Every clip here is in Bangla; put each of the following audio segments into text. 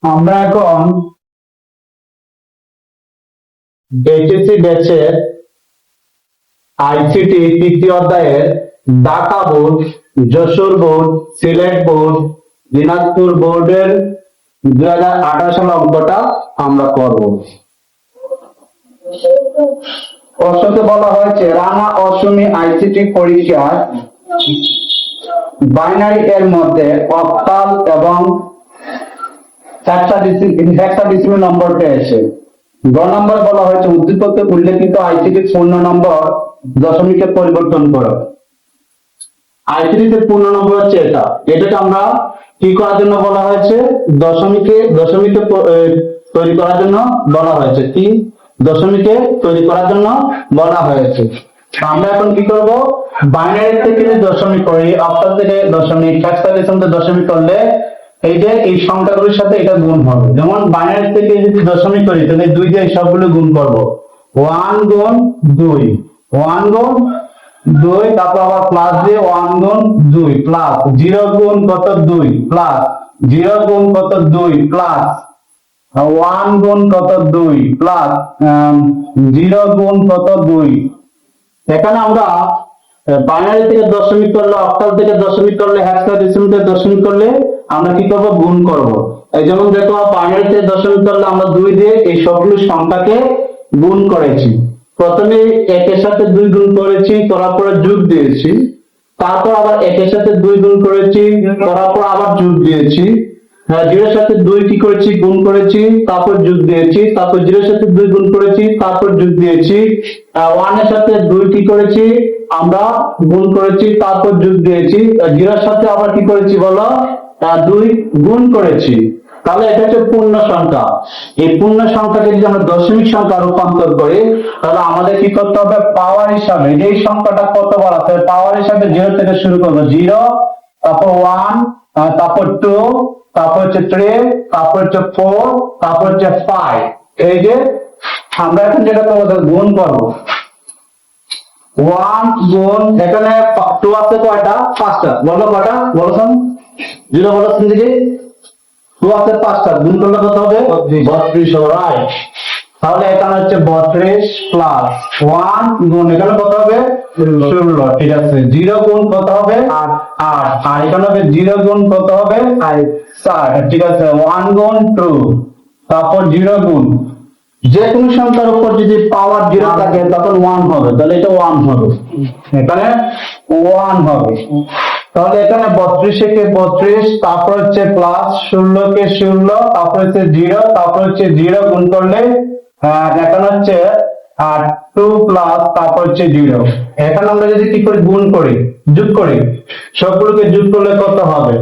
আমরা এখন এইচএসসি ব্যাচের আইসিটি তৃতীয় অধ্যায়ের Dhaka board, Jessore board, Sylhet board, Dinajpur বোর্ডের 2018 সালের অঙ্কটা আমরা করব। প্রশ্নতে বলা হয়েছে রানা অষ্টমী আইসিটি পরীক্ষায় বাইনারি এর মধ্যে অক্টাল এবং হেক্সাডেসিমাল নম্বর পেয়েছে। গ নম্বর বলা হয়েছে উদ্দীপকে উল্লেখিত আইসিটির পূর্ণ নম্বর দশমিকে পরিবর্তন করো। আইসিটির পূর্ণ নম্বর হচ্ছে এটাকে আমরা কি করার জন্য বলা হয়েছে, দশমিকে তৈরি করার জন্য বলা হয়েছে। কি দশমিকে তৈরি করার জন্য বলা হয়েছে। আমরা এখন কি করব, বাইনারি থেকে দশমিক করি, অক্টাল থেকে দশমিক, হেক্সাডেসিমাল দশমিক করলে এই যে এই সংখ্যাগুলোর সাথে এটা গুণ হবে। যেমন বাইনারি থেকে যদি দশমিক করি তাহলে 2 দিয়ে সবগুলো গুণ করব। 1 গুণ 2, 1 গুণ 2, তারপর আবার প্লাস দিয়ে 1 গুণ 2 প্লাস 0 গুণ কত 2 প্লাস 0 গুণ কত 2 প্লাস 1 গুণ কত 2 প্লাস 0 গুণ কত 2। এখানে আমরা বাইনারি থেকে দশমিক করলে, অক্টাল থেকে দশমিক করলে, হেক্সাডেসিমাল থেকে দশমিক করলে আমরা কি করব, গুণ করব। এই যেমন দেখো বাইনারি থেকে দশমিক করলে আমরা 2 দিয়ে এই সবগুলো সংখ্যাকে গুণ করেছি। প্রথমে একের সাথে 2 গুণ করেছি, করার পরে যোগ দিয়েছি, তারপর আবার একের সাথে 2 গুণ করেছি, করার পর আবার যোগ দিয়েছি, 0 এর সাথে 2 কি করেছি, গুণ করেছি, তারপর যোগ দিয়েছি, তারপর 0 এর সাথে 2 গুণ করেছি, তারপর যোগ দিয়েছি, 1 এর সাথে 2 কি করেছি, আমরা গুণ করেছি, তারপর যোগ দিয়েছি, 0 এর সাথে আবার কি করেছি বলো, 2 গুণ করেছি। তাহলে এটা হচ্ছে পূর্ণ সংখ্যা। এই পূর্ণ সংখ্যাকে যদি আমরা দশমিক সংখ্যা রূপান্তর করি তাহলে আমাদের কি করতে হবে, পাওয়ার হিসাবে এই সংখ্যাটা কতবার আছে পাওয়ার হিসাবে 0 থেকে শুরু করব। 0, তারপর 1, তারপর 2, তারপর হচ্ছে 3, তারপর হচ্ছে 4, তারপর হচ্ছে 5। এই যে আমরা এখন যেটা করবো গুণ করবো। 1 গুণ এখানে 2 আছে কয়টা, 5টা, বলো কয়টা, বলো শোন, 0 বলো শুন দেখি। 2 আছে 5টা, গুণ করলে কত হবে, 32 হবে, রাইট। তাহলে এখানে হচ্ছে 32 প্লাস 1 গুণ এখানে কত হবে, 16, ঠিক আছে। 0 গুণ কত হবে, 8, আর এখানে হবে 0 গুণ কত হবে, 7, ঠিক আছে। 1 গুণ 2, তারপর 0 গুণ, যে কোনো সংখ্যার উপর যদি পাওয়ার 0 থাকে তখন 1 হবে, তাহলে এটা 1 হবে, এখানে 1 হবে। তাহলে এখানে 32 কে 32, তারপর হচ্ছে প্লাস 16 কে 16, তারপর হচ্ছে 0, তারপর হচ্ছে 0 গুণ করলে এখানে হচ্ছে 2 প্লাস তারপর হচ্ছে 0। এখানে আমরা যদি কি করি, গুণ করি, যোগ করি, সবগুলোকে যোগ করলে কত হবে,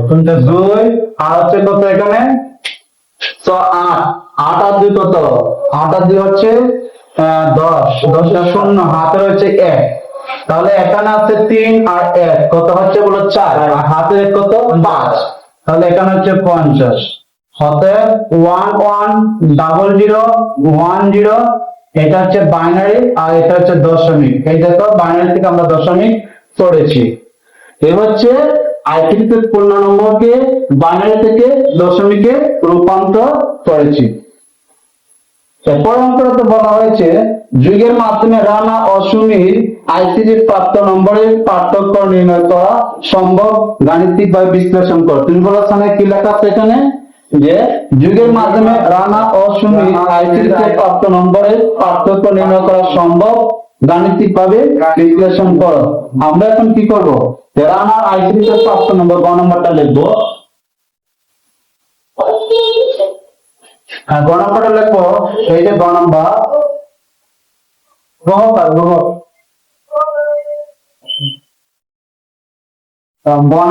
2 আর হচ্ছে কত এখানে, তো 8, 8 আর 2 কত, 8 আর 2 হচ্ছে 10, 10 আর 0 হাতে হচ্ছে 1, তাহলে এখানে আছে 3 আর 1 কত হচ্ছে বলো 4, আর হাতে কত 5, তাহলে এখানে হচ্ছে 50। হাতে 1 1 ডাবল 0 1 0, এটা হচ্ছে বাইনারি আর এটা হচ্ছে দশমিক। এই দেখো বাইনারি থেকে আমরা দশমিক পড়েছি। এ হচ্ছে আইসিটিতে পূর্ণ নম্বরকে বাইনারি থেকে দশমিকে রূপান্তর করেছি। এরপর অঙ্কটাতে বলা হয়েছে যুগের মাধ্যমে রানা ও সুমির আইসিটির প্রাপ্ত নম্বরের পার্থক্য নির্ণয় করা সম্ভব, গাণিতিকভাবে বিশ্লেষণ কর। তুমি বলেছ না কি লেখা আছে এখানে, যে যুগের মাধ্যমে রানা ও সুমির আইসিটিতে প্রাপ্ত নম্বরের পার্থক্য নির্ণয় করা সম্ভব, গাণিতিকভাবে বিশ্লেষণ করো। আমরা এখন কি করব, রানার আইসিটিতে প্রাপ্ত নম্বর গ নম্বরটা লিখবো। গ নম্বরটা লিখবো, এই যে গ নম্বর, গ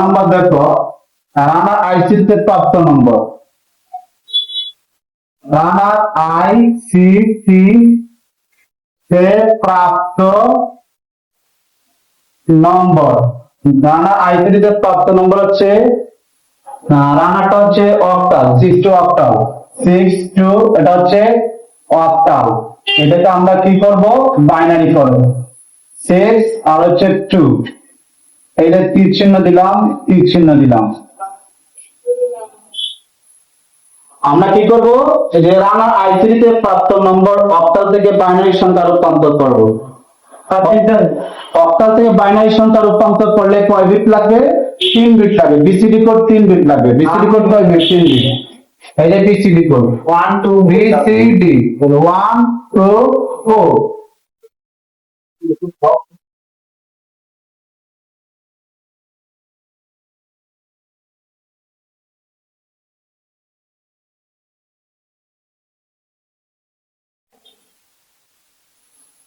নম্বর দেখো, রানার আইসিটিতে প্রাপ্ত নম্বর, রানার আইসিটি তে প্রাপ্ত নম্বর, রানার আইসিটিতে প্রাপ্ত নম্বর হচ্ছে, রানারটা হচ্ছে অক্টাল, 6 টু অক্টাল, 6 টু, এটা হচ্ছে অক্টাল। এটাকে আমরা কি করব, বাইনারি করব। 6 আর হচ্ছে 2, এইটা তীর চিহ্ন দিলাম, তীর চিহ্ন দিলাম। আমরা কি করব, এই যে রানার i3 তে প্রাপ্ত নম্বর অক্টাল থেকে বাইনারি সংখ্যা রূপান্তর করব। অক্টাল থেকে বাইনারি সংখ্যা রূপান্তর করলে কয় বিট লাগবে? 3 বিট লাগবে। বিসিডি কোড 3 বিট লাগবে। বিসিডি কোড কয় বিট? 3 বিট। এই যে বিসিডি কোড 1 2 বিসিডি 1 2 4।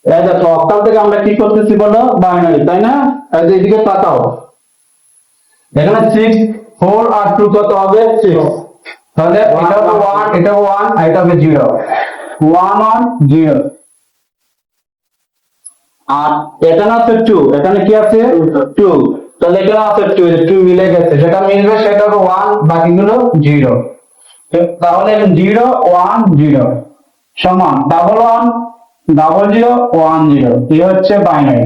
এই দেখো অক্টাল থেকে আমরা কি করতেছি বলো? বাইনারি, তাই না? এই যে এদিকে তাকাও, এখানে 6 4 আর 2 কত হবে? 6। তাহলে এটা হবে 1, এটা 1 আর এটা হবে 0। 1 1 0। আর এখানে আছে 2, এখানে কি আছে? 2। তাহলে এখানে আছে 2, 2 মিলে গেছে, যেটা মিলবে সেটা হবে 1, বাকিগুলো 0। তাহলে 0 1 0 সমান ডাবল 1 ডাবল 0 1 0। এই হচ্ছে বাইনারি।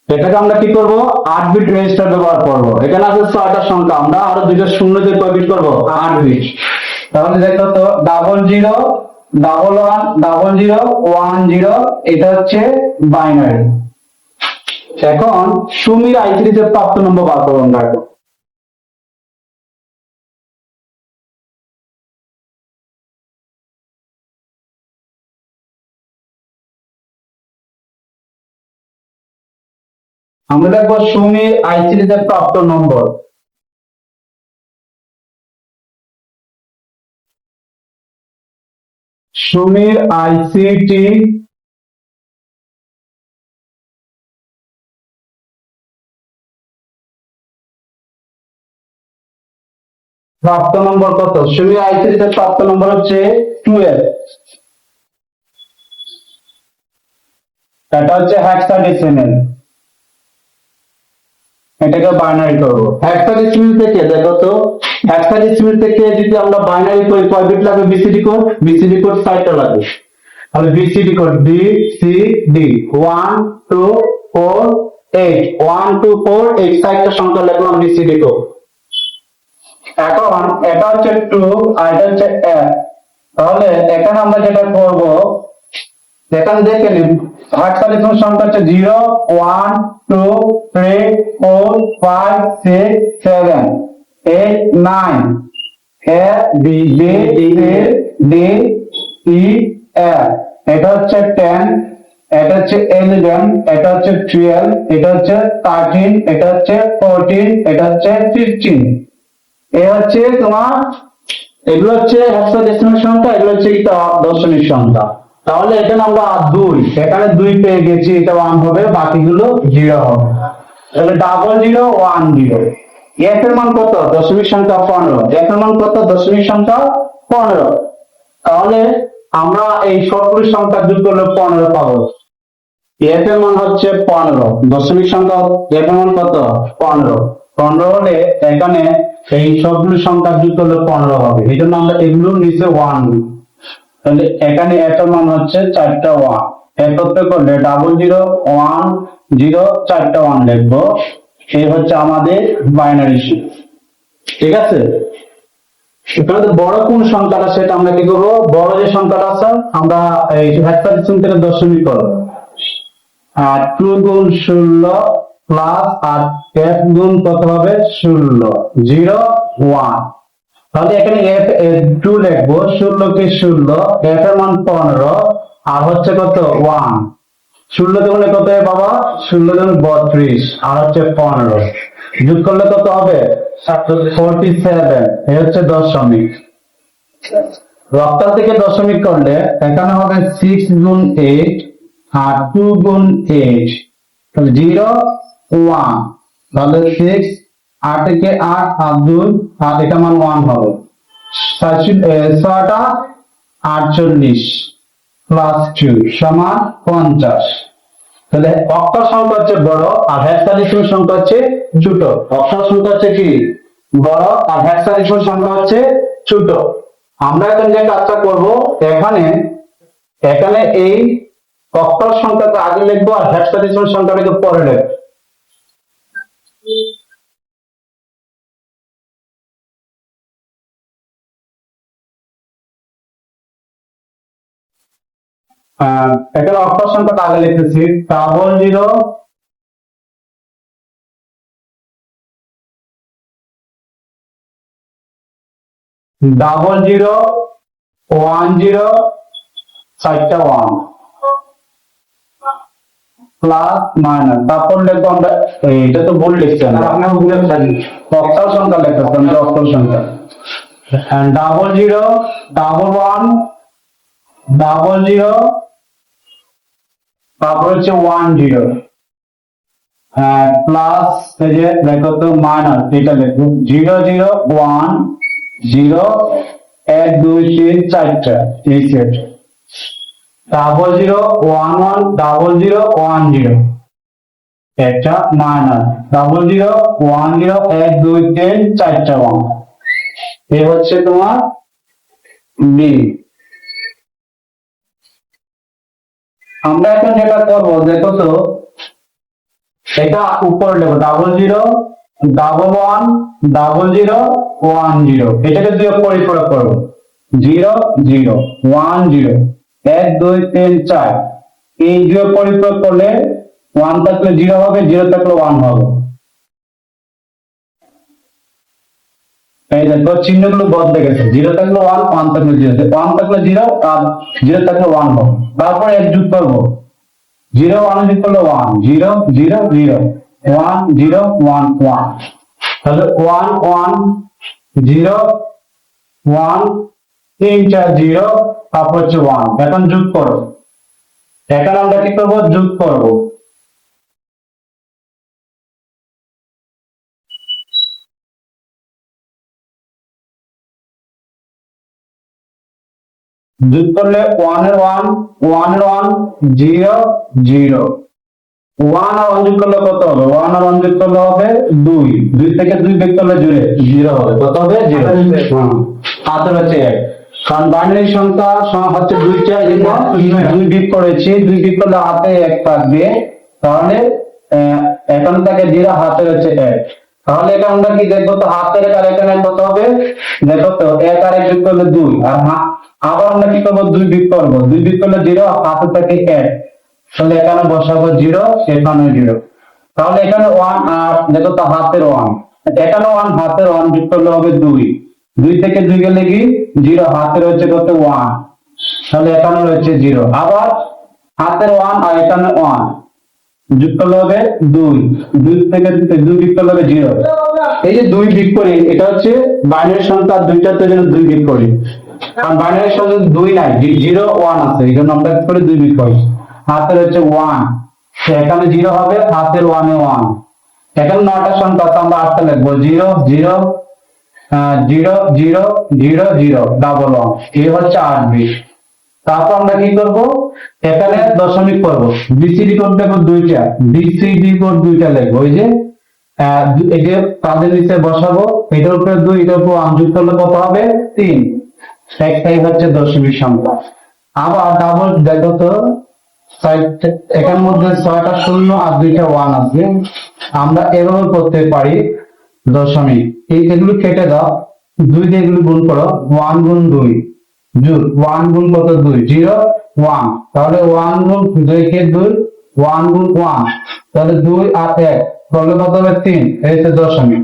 এটাকে আমরা কি করব? 8 বিট রেজিস্টার ব্যবহার করব। এখানে আছে 6টা সংখ্যা, আমরা আরো দুইটা শূন্য দিয়ে কয় বিট করব? 8 বিট। তাহলে দেখো তো, ডাবল 0 ডাবল 1 ডাবল 0 1 0, এটা হচ্ছে বাইনারি। এখন সুমির i3 তে প্রাপ্ত নম্বর বার করব আমরা। আমরা দেখবো সুমির i3 তে প্রাপ্ত নম্বর। সুমির আইসিটি প্রাপ্ত নম্বর কত? সুমির i3 তে প্রাপ্ত নম্বর হচ্ছে 12। এটা হচ্ছে হেক্সাডেসিমাল। এটাকে বাইনারি করব। হেক্সাডেসিমাল থেকে দেখো তো, হেক্সাডেসিমাল থেকে যদি আমরা বাইনারি করি কয় বিট লাগবে? বিসিডি কোড 6টা লাগবে। তাহলে BCD code B C D 1 2 4 8 1 2 4 8 6টা সংখ্যা লিখলাম বিসিডি কোড। এখন এটা হচ্ছে 2 আর এটা হচ্ছে 1। তাহলে এখানে আমরা যেটা করব, এখানে দেখে নিন হেক্সাডেসিমাল সংখ্যা হচ্ছে 0 1 2 3 4 5 6 7 8 9 A B B D E F. এটা হচ্ছে 10, এটা হচ্ছে 11, এটা হচ্ছে 12, এটা হচ্ছে 13, এটা হচ্ছে 14, এটা হচ্ছে 15। এ হচ্ছে তোমার, এগুলো হচ্ছে হেক্সাডেসিমাল সংখ্যা, এগুলো হচ্ছে কি দশমিক সংখ্যা। তাহলে এখানে আমরা 2, এখানে 2 পেয়ে গেছি, এটা 1 হবে, বাকিগুলো 0 হবে। তাহলে ডাবল 0 1 0। এফ এর মান কত? দশমিক সংখ্যা 15। এফ এর মান কত? দশমিক সংখ্যা 15। তাহলে আমরা এই সবগুলো সংখ্যা যোগ করলে 15 পাবো। এফ এর মান হচ্ছে 15, দশমিক সংখ্যা এফ এর মান কত? 15। 15 হলে এখানে এই সবগুলো সংখ্যা যোগ করলে 15 হবে, এই জন্য আমরা এগুলো নিচে 1। তাহলে এখানে এফ এর মান হচ্ছে 4টা 1। একত্রে করলে ডাবল 0 1 0 4টা 1 লিখবো। এই হচ্ছে আমাদের বাইনারি শিট। ঠিক আছে? এখানে বড় কোন সংখ্যাটা সেটা আমরা কি করবো? বড় যে সংখ্যাটা আছে আমরা এই হেক্সাডেসিমাল থেকে দশমিক করব। আর 2 গুণ 16 প্লাস আর f গুণ কত হবে? 16 0 1। তাহলে এখানে f 2 লিখবো, 16 কে 16, f এর মান 15 আর হচ্ছে কত? 1। 16 গুণে কত হয় বাবা? 16 গুণ 32 আর হচ্ছে 15, যোগ করলে কত হবে? 47। এই হচ্ছে দশমিক। রক্তাল থেকে দশমিক করলে এখানে হবে 6 গুণ 8 আর 2 গুণ 8, 0 1। তাহলে 6 8 থেকে 8 আর 2 আর এটা মান 1 হবে। 6টা 48 প্লাস 2 সমান 50। তাহলে অক্টাল সংখ্যা হচ্ছে বড় আর হেক্সাডেসিমাল সংখ্যা হচ্ছে ছোট। অক্টাল সংখ্যা হচ্ছে কি? বড় আর হেক্সাডেসিমাল সংখ্যা হচ্ছে ছোট। আমরা এখন যে কাজটা করব, এখানে এই অক্টাল সংখ্যাটা আগে লিখবো আর হেক্সাডেসিমাল সংখ্যাটাকে পরে লিখবো। এখানে অক্ষর সংখ্যাটা আগে লিখতেছি 00 চারটা 1 প্লাস মাইনাস, তারপর লিখবো আমরা, এটা তো ভুল লিখছি আমরা, অক্ষর সংখ্যা লিখতেছি আমরা, অক্ষর সংখ্যা 00 11 00, তারপর হচ্ছে 10 প্লাস এই যে দেখো তো মাইনাস, এটা লিখবো 00 10 1 2 3 4টা এই সেট 00 11 00 10 একটা মাইনাস 00 10 1 2 3 4টা 1, এই হচ্ছে তোমার বি। আমরা এখন যেটা করবো দেখো তো, এটা উপরে দেবো 00 11 00 10, এটাকে বিয়োগ পরিপূরক করবো 0 0 1 0 1 2 3 4, এই বিয়োগ পরিপূরক করলে 1 থাকলে 0 হবে, 0 থাকলে 1 হবে। এই দেখো চিহ্নগুলো বদলে গেছে, 0 থাকলে 1 1 থাকলে 0, 1 থাকলে 0 আর 0 থাকলে 1 হবে। তারপরে এক যোগ করবো 0 1 যোগ করলে 1 0 0 0 1 0 1 1, তাহলে 1 1 0 1 3 4 0, তারপর হচ্ছে 1। এখন যোগ করো, এখন আমরা কি করবো, যোগ করবো। যোগ করলে 1 এর 1 1 এর 1 0 0, 1 আর 1 যোগ করলে কত হবে, 1 আর 1 যোগ করলে হবে 2, 2 থেকে 2 বিয়োগ করলে 0 হবে, কত হবে 0। হাতের হচ্ছে 1, কারণ বাইনারি সংখ্যা হচ্ছে 2টা, এই জন্য 2 বিয়োগ করেছি, 2 বিয়োগ করলে হাতে 1 থাকবে, তাহলে এখান থেকে 0 হাতের হচ্ছে 1। তাহলে এটা আমরা কি দেখবো তো, হাতের আর এখানে কত হবে দেখো তো, 1 আর 1 যোগ করলে 2, আর আবার আমরা কি করবো 2 বিয়োগ করবো, 2 বিয়োগ করলে 0, হাতের থেকে 1, তাহলে এখানে বসাবো 0, এখানে 0, তাহলে এখানে 1 আর দেখো তো হাতের 1, এখানে 1 হাতের 1 যোগ করলে হবে 2, 2 থেকে 2 গেলে কি 0, হাতের হচ্ছে কত 1, তাহলে এখানে রয়েছে 0, আবার হাতের 1 আর এখানে 1 যোগ করলে হবে 2, 2 থেকে 2 বিয়োগ করলে হবে 0। এই যে 2 বিয়োগ করি, এটা হচ্ছে বাইনারি সংখ্যা, দুইটার জন্য 2 বিয়োগ করি, কারণ বাইনারি সংখ্যা 2 নাই, 0 1 আছে, এই জন্য আমরা করে 2 বিয়োগ করি। হাতের হচ্ছে 1, এখানে 0 হবে, হাতের 1 এ 1, এখানে 9টা সংখ্যা আছে, আমরা 8টা লিখবো 0 0 0 0 0 0 ডাবল 1, এই হচ্ছে 8 বিট। তারপর আমরা কি করব, এখানে দশমিক করব, বিসিডি কোড দেবো 2টা, বিসিডি কোড 2টা লিখবো, এই যে এই যে তাদের নিচে বসাবো, এটার উপরে 2 এটার উপর 1 যোগ করলে কত হবে 3, একটাই হচ্ছে দশমিক সংখ্যা। আবার ডাবল দেখো তো, এখানের মধ্যে 6টা 0 আর 2টা 1 আছে, আমরা এভাবে করতে পারি দশমিক, এগুলো কেটে দাও, 2 দিয়ে এগুলো গুণ করো, 1 গুণ 2 যোগ 1 গুণ কত 2 0 1, তাহলে 1 গুণ 2 কে 2, 1 গুণ 1, তাহলে 2 আর 1 করলে কত হবে 3, এই হচ্ছে দশমিক।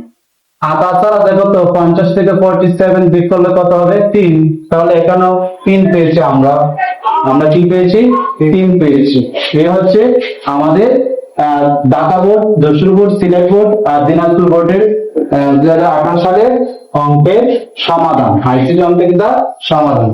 আর তাছাড়া দেখো তো 50 থেকে 47 বিয়োগ করলে কত হবে 3, তাহলে এখানেও 3 পেয়েছি আমরা কি পেয়েছি 3 পেয়েছি। এই হচ্ছে আমাদের Dhaka board, Jessore board, Sylhet board আর দিনাজপুর বোর্ডের 2018 সালে অঙ্কের সমাধান, আইসিটি অঙ্কের সমাধান।